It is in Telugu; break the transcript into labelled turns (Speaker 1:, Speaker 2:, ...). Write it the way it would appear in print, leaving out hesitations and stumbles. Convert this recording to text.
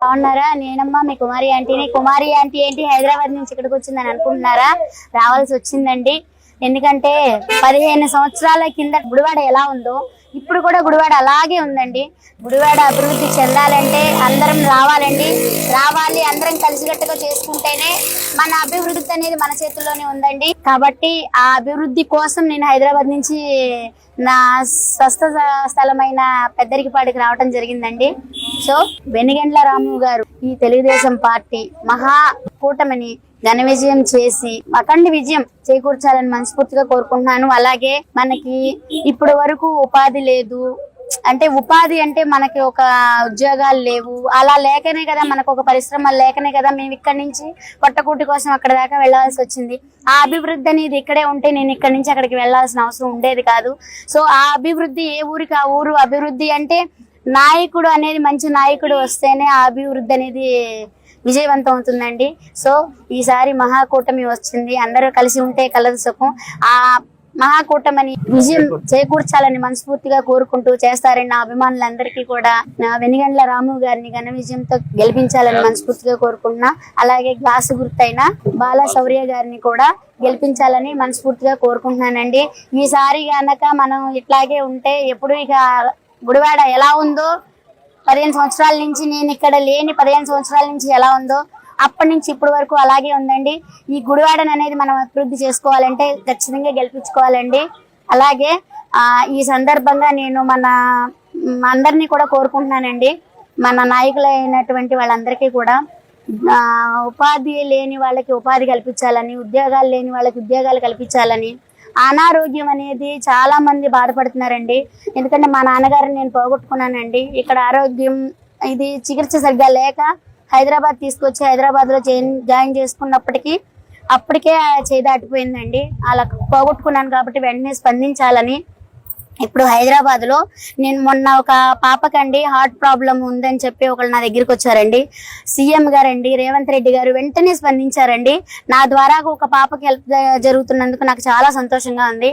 Speaker 1: బాగున్నారా? నేనమ్మా మీ కుమారి ఆంటీని. కుమారి ఆంటీ ఏంటి హైదరాబాద్ నుంచి ఇక్కడికి వచ్చిందని అనుకుంటున్నారా? రావాల్సి వచ్చిందండి. ఎందుకంటే 15 సంవత్సరాల కింద గుడివాడ ఎలా ఉందో ఇప్పుడు కూడా గుడివాడ అలాగే ఉందండి. గుడివాడ అభివృద్ధి చెందాలంటే అందరం రావాలండి. అందరం కలిసికట్టుగా చేసుకుంటేనే మన అభివృద్ధి అనేది మన చేతుల్లోనే ఉందండి. కాబట్టి ఆ అభివృద్ధి కోసం నేను హైదరాబాద్ నుంచి నా స్వస్థ స్థలమైన పెద్దరికిపాడికి రావడం జరిగిందండి. సో వెనిగండ్ల రాము గారు ఈ తెలుగుదేశం పార్టీ మహా కూటమిని ఘన విజయం చేసి అఖండ విజయం చేకూర్చాలని మనస్ఫూర్తిగా కోరుకుంటున్నాను. అలాగే మనకి ఇప్పుడు వరకు ఉపాధి లేదు, అంటే ఉపాధి అంటే మనకి ఒక ఉద్యోగాలు లేవు, అలా లేకనే కదా మనకు ఒక పరిశ్రమలు లేకనే కదా మేము ఇక్కడ నుంచి పొట్టకూటి కోసం అక్కడ దాకా వెళ్లాల్సి వచ్చింది. ఆ అభివృద్ధి అనేది ఇక్కడే ఉంటే నేను ఇక్కడ నుంచి అక్కడికి వెళ్లాల్సిన అవసరం ఉండేది కాదు. సో ఆ అభివృద్ధి ఏ ఊరికి ఆ ఊరు అభివృద్ధి అంటే నాయకుడు అనేది మంచి నాయకుడు వస్తేనే ఆ అభివృద్ధి అనేది విజయవంతం అవుతుందండి. సో ఈసారి మహాకూటమి వచ్చింది, అందరూ కలిసి ఉంటే కలదు సుఖం. ఆ మహాకూటమిని విజయం చేకూర్చాలని మనస్ఫూర్తిగా కోరుకుంటూ చేస్తారని నా అభిమానులందరికీ కూడా నా వెనిగండ్ల రాము గారిని ఘన విజయంతో గెలిపించాలని మనస్ఫూర్తిగా కోరుకుంటున్నా. అలాగే గ్లాసు గుర్తైన బాలా శౌర్య గారిని కూడా గెలిపించాలని మనస్ఫూర్తిగా కోరుకుంటున్నానండి. ఈసారి గనక మనం ఇట్లాగే ఉంటే ఎప్పుడు ఇక గుడివాడ ఎలా ఉందో 15 సంవత్సరాల నుంచి నేను ఇక్కడ లేని 15 సంవత్సరాల నుంచి ఎలా ఉందో అప్పటి నుంచి ఇప్పటి వరకు అలాగే ఉందండి. ఈ గుడివాడను అనేది మనం అభివృద్ధి చేసుకోవాలంటే ఖచ్చితంగా గెలిపించుకోవాలండి. అలాగే ఈ సందర్భంగా నేను మన అందరినీ కూడా కోరుకుంటున్నానండి, మన నాయకులైనటువంటి వాళ్ళందరికీ కూడా ఉపాధి లేని వాళ్ళకి ఉపాధి కల్పించాలని, ఉద్యోగాలు లేని వాళ్ళకి ఉద్యోగాలు కల్పించాలని. అనారోగ్యం అనేది చాలా మంది బాధపడుతున్నారండి. ఎందుకంటే మా నాన్నగారిని నేను పోగొట్టుకున్నానండి. ఇక్కడ ఆరోగ్యం ఇది చికిత్స సరిగ్గా లేక హైదరాబాద్ తీసుకొచ్చి హైదరాబాద్ లో జాయిన్ చేసుకున్నప్పటికీ అప్పటికే చేయి దాటిపోయిందండి. అలా పోగొట్టుకున్నాను కాబట్టి వెంటనే స్పందించాలని ఇప్పుడు హైదరాబాద్ లో నేను మొన్న ఒక పాపకండి హార్ట్ ప్రాబ్లం ఉందని చెప్పి ఒకళ్ళు నా దగ్గరికి వచ్చారండి. సీఎం గారండి రేవంత్ రెడ్డి గారు వెంటనే స్పందించారండి. నా ద్వారా ఒక పాపకి హెల్ప్ జరుగుతున్నందుకు నాకు చాలా సంతోషంగా ఉంది.